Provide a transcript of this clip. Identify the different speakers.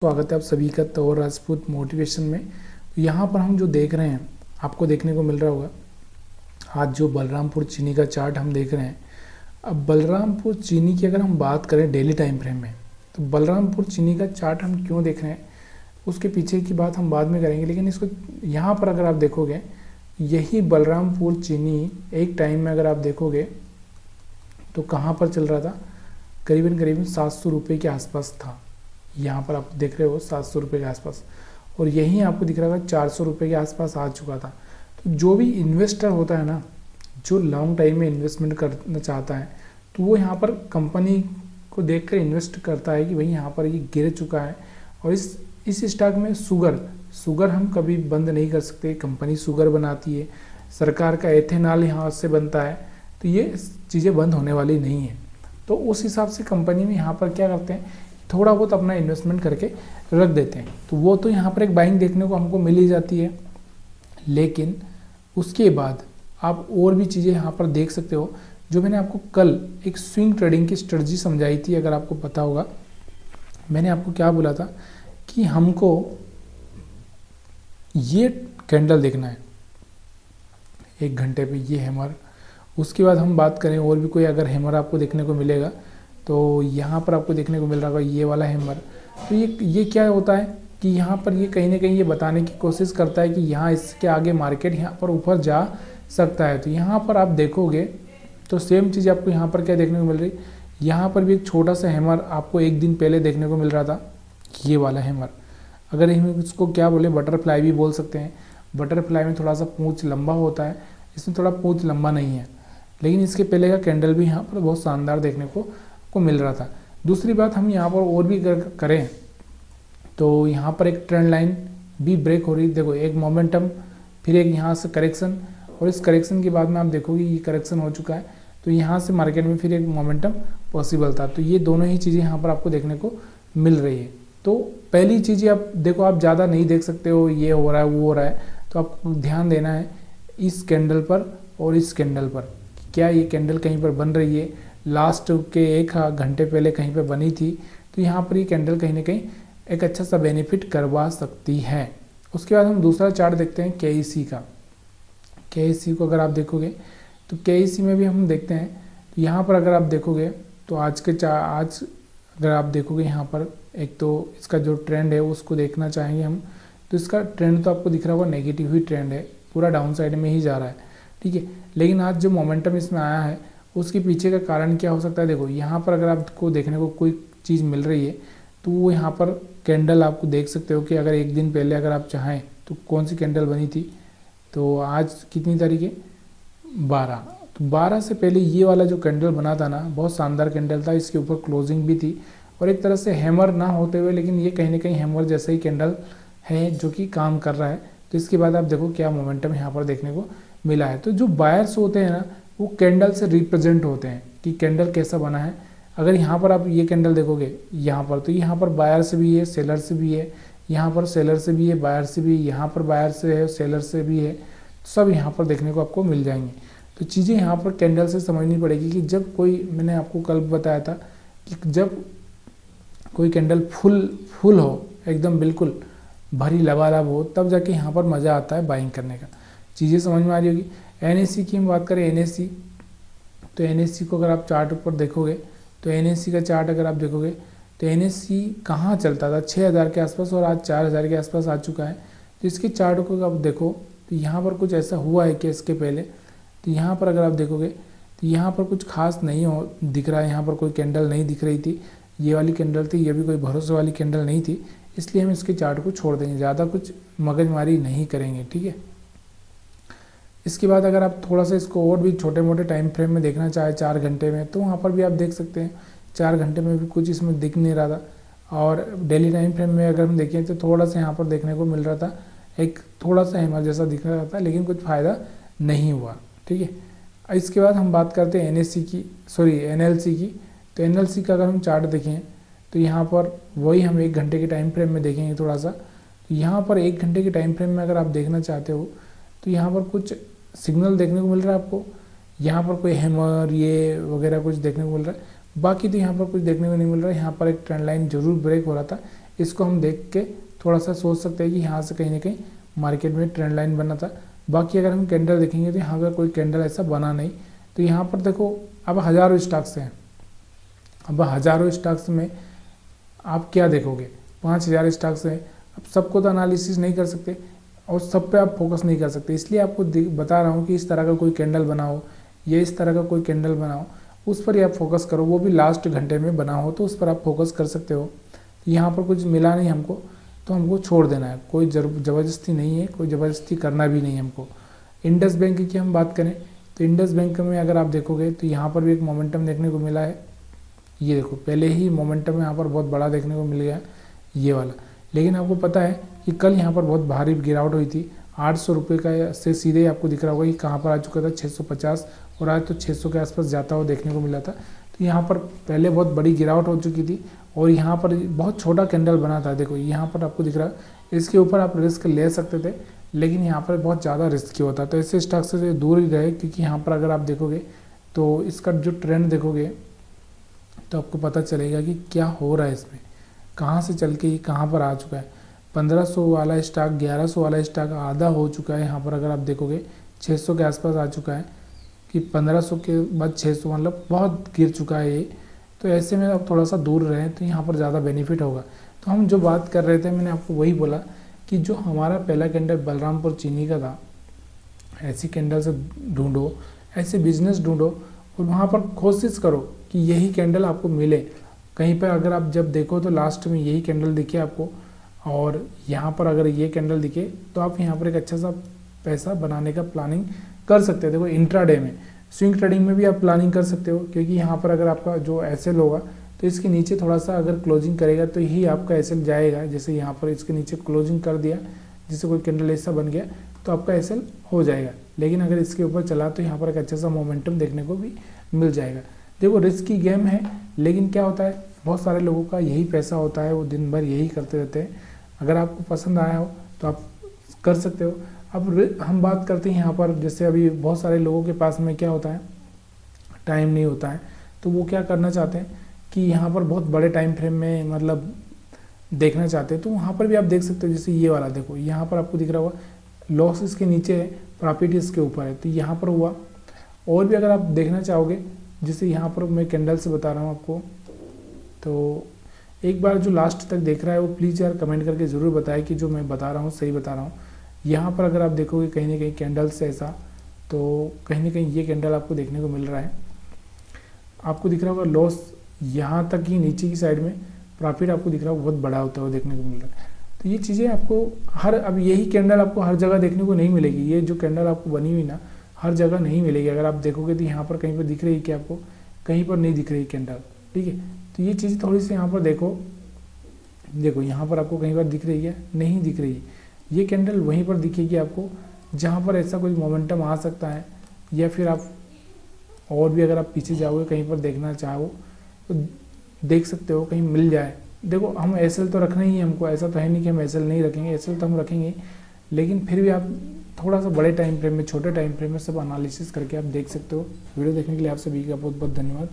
Speaker 1: स्वागत है आप सभी का तौर राजपूत मोटिवेशन में। यहाँ पर हम जो देख रहे हैं आपको देखने को मिल रहा होगा, आज जो बलरामपुर चीनी का चार्ट हम देख रहे हैं। अब बलरामपुर चीनी की अगर हम बात करें डेली टाइम फ्रेम में, तो बलरामपुर चीनी का चार्ट हम क्यों देख रहे हैं उसके पीछे की बात हम बाद में करेंगे। लेकिन इसको यहाँ पर अगर आप देखोगे, यही बलरामपुर चीनी एक टाइम में अगर आप देखोगे तो कहाँ पर चल रहा था, करीबन 700 रुपये के आसपास था। यहाँ पर आप देख रहे हो 700 रुपये के आसपास, और यहीं आपको दिख रहा होगा 400 रुपये के आसपास आ चुका था। तो जो भी इन्वेस्टर होता है ना, जो लॉन्ग टाइम में इन्वेस्टमेंट करना चाहता है, तो वो यहाँ पर कंपनी को देखकर इन्वेस्ट करता है कि भाई यहाँ पर ये गिर चुका है। और इस स्टॉक में शुगर हम कभी बंद नहीं कर सकते। कंपनी शुगर बनाती है, सरकार का एथेनॉल यहाँ से बनता है, तो ये चीज़ें बंद होने वाली नहीं है। तो उस हिसाब से कंपनी में यहाँ पर क्या करते हैं, थोड़ा बहुत अपना इन्वेस्टमेंट करके रख देते हैं। तो वो तो यहाँ पर एक बाइंग देखने को हमको मिल ही जाती है। लेकिन उसके बाद आप और भी चीज़ें यहाँ पर देख सकते हो, जो मैंने आपको कल एक स्विंग ट्रेडिंग की स्ट्रेटजी समझाई थी। अगर आपको पता होगा, मैंने आपको क्या बोला था कि हमको ये कैंडल देखना है 1 घंटे पे, ये हैमर। उसके बाद हम बात करें और भी कोई अगर हैमर आपको देखने को मिलेगा, तो यहाँ पर आपको देखने को मिल रहा होगा ये वाला हैमर। तो ये क्या होता है कि यहाँ पर ये कहीं ना कहीं ये बताने की कोशिश करता है कि यहाँ इसके आगे मार्केट यहाँ पर ऊपर जा सकता है। तो यहाँ पर आप देखोगे तो सेम चीज़ आपको यहाँ पर क्या देखने को मिल रही, यहाँ पर भी एक छोटा सा हैमर आपको एक दिन पहले देखने को मिल रहा था, ये वाला हैमर। अगर इसको क्या बोले, बटरफ्लाई भी बोल सकते हैं। बटरफ्लाई में थोड़ा सा पूँछ लंबा होता है, इसमें थोड़ा पूँछ लंबा नहीं है। लेकिन इसके पहले का कैंडल भी यहाँ पर बहुत शानदार देखने को मिल रहा था। दूसरी बात हम यहाँ पर और भी करें तो यहाँ पर एक ट्रेंड लाइन भी ब्रेक हो रही। देखो, एक मोमेंटम, फिर एक यहाँ से करेक्शन, और इस करेक्शन के बाद में आप देखोगे ये करेक्शन हो चुका है। तो यहाँ से मार्केट में फिर एक मोमेंटम पॉसिबल था। तो ये दोनों ही चीज़ें यहाँ पर आपको देखने को मिल रही है। तो पहली चीज़ें आप देखो, आप ज़्यादा नहीं देख सकते हो ये हो रहा है वो हो रहा है, तो आपको ध्यान देना है इस कैंडल पर और इस कैंडल पर। क्या ये कैंडल कहीं पर बन रही है, लास्ट के 1 घंटे पहले कहीं पे बनी थी, तो यहाँ पर ये कैंडल कहीं ना कहीं एक अच्छा सा बेनिफिट करवा सकती है। उसके बाद हम दूसरा चार्ट देखते हैं केईसी का। केईसी को अगर आप देखोगे तो केईसी में भी हम देखते हैं, तो यहाँ पर अगर आप देखोगे तो आज अगर आप देखोगे यहाँ पर, एक तो इसका जो ट्रेंड है उसको देखना चाहेंगे हम। तो इसका ट्रेंड तो आपको दिख रहा होगा नेगेटिव ही ट्रेंड है, पूरा डाउन साइड में ही जा रहा है, ठीक है। लेकिन आज जो मोमेंटम इसमें आया है उसके पीछे का कारण क्या हो सकता है। देखो, यहाँ पर अगर आपको देखने को कोई चीज़ मिल रही है, तो वो यहाँ पर कैंडल आपको देख सकते हो कि अगर एक दिन पहले अगर आप चाहें तो कौन सी कैंडल बनी थी। तो आज कितनी तारीख है, 12। तो 12 से पहले ये वाला जो कैंडल बना था ना, बहुत शानदार कैंडल था। इसके ऊपर क्लोजिंग भी थी, और एक तरह से हैमर ना होते हुए, लेकिन ये कहीं ना कहीं हैमर जैसा ही कैंडल है जो कि काम कर रहा है। तो इसके बाद आप देखो क्या मोमेंटम यहाँ पर देखने को मिला है। तो जो बायर्स होते हैं ना, वो कैंडल से रिप्रेजेंट होते हैं कि कैंडल कैसा बना है। अगर यहाँ पर आप ये कैंडल देखोगे यहाँ पर, तो यहाँ पर बायर से भी है, सेलर से भी है, यहाँ पर सेलर से भी है, बायर से भी है, यहाँ पर बायर से है, सेलर से भी है, सब यहाँ पर देखने को आपको मिल जाएंगे। तो चीज़ें यहाँ पर कैंडल से समझनी पड़ेगी कि जब कोई, मैंने आपको कल बताया था कि जब कोई कैंडल फुल हो, एकदम बिल्कुल भरी लबालब हो, तब जाके यहाँ पर मज़ा आता है बाइंग करने का। चीज़ें समझ में आ रही होगी। एनएससी की हम बात करें, एनएससी, तो एनएससी को अगर आप चार्ट ऊपर देखोगे, तो एनएससी का चार्ट अगर आप देखोगे तो एनएससी कहाँ चलता था 6000 के आसपास, और आज 4000 के आसपास आ चुका है। तो इसके चार्ट को आप देखो तो यहाँ पर कुछ ऐसा हुआ है कि इसके पहले, तो यहाँ पर अगर आप देखोगे तो यहाँ पर कुछ खास नहीं दिख रहा है। यहाँ पर कोई कैंडल नहीं दिख रही थी, ये वाली कैंडल थी, ये भी कोई भरोसे वाली कैंडल नहीं थी, इसलिए हम इसके चार्ट को छोड़ देंगे, ज़्यादा कुछ मगजमारी नहीं करेंगे, ठीक है। इसके बाद अगर आप थोड़ा सा इसको और भी छोटे मोटे टाइम फ्रेम में देखना चाहे 4 घंटे में, तो वहाँ पर भी आप देख सकते हैं 4 घंटे में भी कुछ इसमें दिख नहीं रहा था। और डेली टाइम फ्रेम में अगर हम देखें तो थोड़ा सा यहाँ पर देखने को मिल रहा था, एक थोड़ा सा हैमर जैसा दिख रहा था, लेकिन कुछ फ़ायदा नहीं हुआ, ठीक है। इसके बाद हम बात करते हैं एनएलसी की। तो एनएलसी का अगर हम चार्ट देखें तो यहाँ पर वही हम 1 घंटे के टाइम फ्रेम में देखेंगे थोड़ा सा। तो यहाँ पर 1 घंटे के टाइम फ्रेम में अगर आप देखना चाहते हो, तो यहाँ पर कुछ सिग्नल देखने को मिल रहा है आपको, यहाँ पर कोई हैमर ये वगैरह कुछ देखने को मिल रहा है। बाकी तो यहाँ पर कुछ देखने को नहीं मिल रहा है। यहाँ पर एक ट्रेंड लाइन जरूर ब्रेक हो रहा था, इसको हम देख के थोड़ा सा सोच सकते हैं कि यहाँ से कहीं ना कहीं मार्केट में ट्रेंड लाइन बना था। बाकी अगर हम कैंडल देखेंगे तो यहाँ पर कोई कैंडल ऐसा बना नहीं। तो यहाँ पर देखो अब हज़ारों स्टॉक्स हैं, अब हज़ारों स्टॉक्स में आप क्या देखोगे, 5000 स्टॉक्स हैं। अब सबको तो एनालिसिस नहीं कर सकते और सब पे आप फोकस नहीं कर सकते, इसलिए आपको बता रहा हूँ कि इस तरह का कोई कैंडल बनाओ या इस तरह का कोई कैंडल बनाओ, उस पर ही आप फोकस करो, वो भी लास्ट घंटे में बना हो तो उस पर आप फोकस कर सकते हो। यहाँ पर कुछ मिला नहीं हमको तो हमको छोड़ देना है, कोई ज़बरदस्ती नहीं है, कोई ज़बरदस्ती करना भी नहीं है हमको। इंडस बैंक की हम बात करें तो इंडस बैंक में अगर आप देखोगे तो यहाँ पर भी एक मोमेंटम देखने को मिला है। ये देखो पहले ही मोमेंटम यहाँ पर बहुत बड़ा देखने को मिल गया ये वाला, लेकिन आपको पता है कि कल यहाँ पर बहुत भारी गिरावट हुई थी। 800 रुपये का से सीधे आपको दिख रहा होगा कि कहाँ पर आ चुका था 650, और आज तो 600 के आसपास जाता हुआ देखने को मिला था। तो यहाँ पर पहले बहुत बड़ी गिरावट हो चुकी थी और यहाँ पर बहुत छोटा कैंडल बना था। देखो यहाँ पर आपको दिख रहा है, इसके ऊपर आप रिस्क ले सकते थे, लेकिन यहाँ पर बहुत ज़्यादा रिस्की होता, तो ऐसे स्टॉक से दूर ही रहे, क्योंकि यहाँ पर अगर आप देखोगे तो इसका जो ट्रेंड देखोगे तो आपको पता चलेगा कि क्या हो रहा है इसमें, कहाँ से चल के ये कहाँ पर आ चुका है। 1500 वाला स्टॉक, 1100 वाला स्टॉक आधा हो चुका है। यहाँ पर अगर आप देखोगे 600 के आसपास आ चुका है, कि 1500 के बाद 600 मतलब बहुत गिर चुका है ये। तो ऐसे में आप थोड़ा सा दूर रहें तो यहाँ पर ज़्यादा बेनिफिट होगा। तो हम जो बात कर रहे थे, मैंने आपको वही बोला कि जो हमारा पहला कैंडल बलरामपुर चीनी का था, ऐसी कैंडल से ढूंढो, ऐसे बिजनेस ढूंढो और वहाँ पर कोशिश करो कि यही कैंडल आपको मिले। कहीं पर अगर आप जब देखो तो लास्ट में यही कैंडल दिखे आपको, और यहाँ पर अगर ये कैंडल दिखे तो आप यहाँ पर एक अच्छा सा पैसा बनाने का प्लानिंग कर सकते हो। देखो इंट्राडे में, स्विंग ट्रेडिंग में भी आप प्लानिंग कर सकते हो, क्योंकि यहाँ पर अगर आपका जो एसएल होगा तो इसके नीचे थोड़ा सा अगर क्लोजिंग करेगा तो ही आपका एसएल जाएगा। जैसे यहाँ पर इसके नीचे क्लोजिंग कर दिया, जैसे कोई कैंडल ऐसा बन गया तो आपका एसएल हो जाएगा। लेकिन अगर इसके ऊपर चला तो यहाँ पर एक अच्छा सा मोमेंटम देखने को भी मिल जाएगा। देखो रिस्की गेम है, लेकिन क्या होता है, बहुत सारे लोगों का यही पैसा होता है, वो दिन भर यही करते रहते हैं। अगर आपको पसंद आया हो तो आप कर सकते हो। अब हम बात करते हैं यहाँ पर, जैसे अभी बहुत सारे लोगों के पास में क्या होता है, टाइम नहीं होता है, तो वो क्या करना चाहते हैं कि यहाँ पर बहुत बड़े टाइम फ्रेम में मतलब देखना चाहते हैं, तो वहाँ पर भी आप देख सकते हो। जैसे ये वाला देखो, यहाँ पर आपको दिख रहा होगा लॉस इसके नीचे है, प्रॉफिट इसके ऊपर है, तो यहाँ पर हुआ। और भी अगर आप देखना चाहोगे, जैसे यहाँ पर मैं कैंडल से बता रहा हूँ आपको, तो एक बार जो लास्ट तक देख रहा है वो प्लीज़ यार कमेंट करके ज़रूर बताएं कि जो मैं बता रहा हूँ सही बता रहा हूँ। यहाँ पर अगर आप देखोगे कहीं ना कहीं कैंडल से ऐसा, तो कहीं ना कहीं ये कैंडल आपको देखने को मिल रहा है। आपको दिख रहा होगा लॉस यहाँ तक ही नीचे की साइड में, प्रॉफिट आपको दिख रहा होगा बहुत बड़ा होता है, देखने को मिल रहा है। तो ये चीज़ें आपको अब यही कैंडल आपको हर जगह देखने को नहीं मिलेगी। ये जो कैंडल आपको बनी हुई ना, हर जगह नहीं मिलेगी। अगर आप देखोगे तो यहाँ पर कहीं पर दिख रही है कि आपको, कहीं पर नहीं दिख रही कैंडल, ठीक है। तो ये चीज़ थोड़ी सी यहाँ पर देखो यहाँ पर आपको कहीं पर दिख रही है, नहीं दिख रही है। ये कैंडल वहीं पर दिखेगी आपको जहाँ पर ऐसा कोई मोमेंटम आ सकता है, या फिर आप और भी अगर आप पीछे जाओगे कहीं पर देखना चाहो तो देख सकते हो, कहीं मिल जाए। देखो हम एसएल तो रखना ही है हमको, ऐसा तो है नहीं कि हम एसएल नहीं रखेंगे, एसएल तो हम रखेंगे, लेकिन फिर भी आप थोड़ा सा बड़े टाइम फ्रेम में, छोटे टाइम फ्रेम में सब एनालिसिस करके आप देख सकते हो। वीडियो देखने के लिए आप सभी का बहुत बहुत धन्यवाद।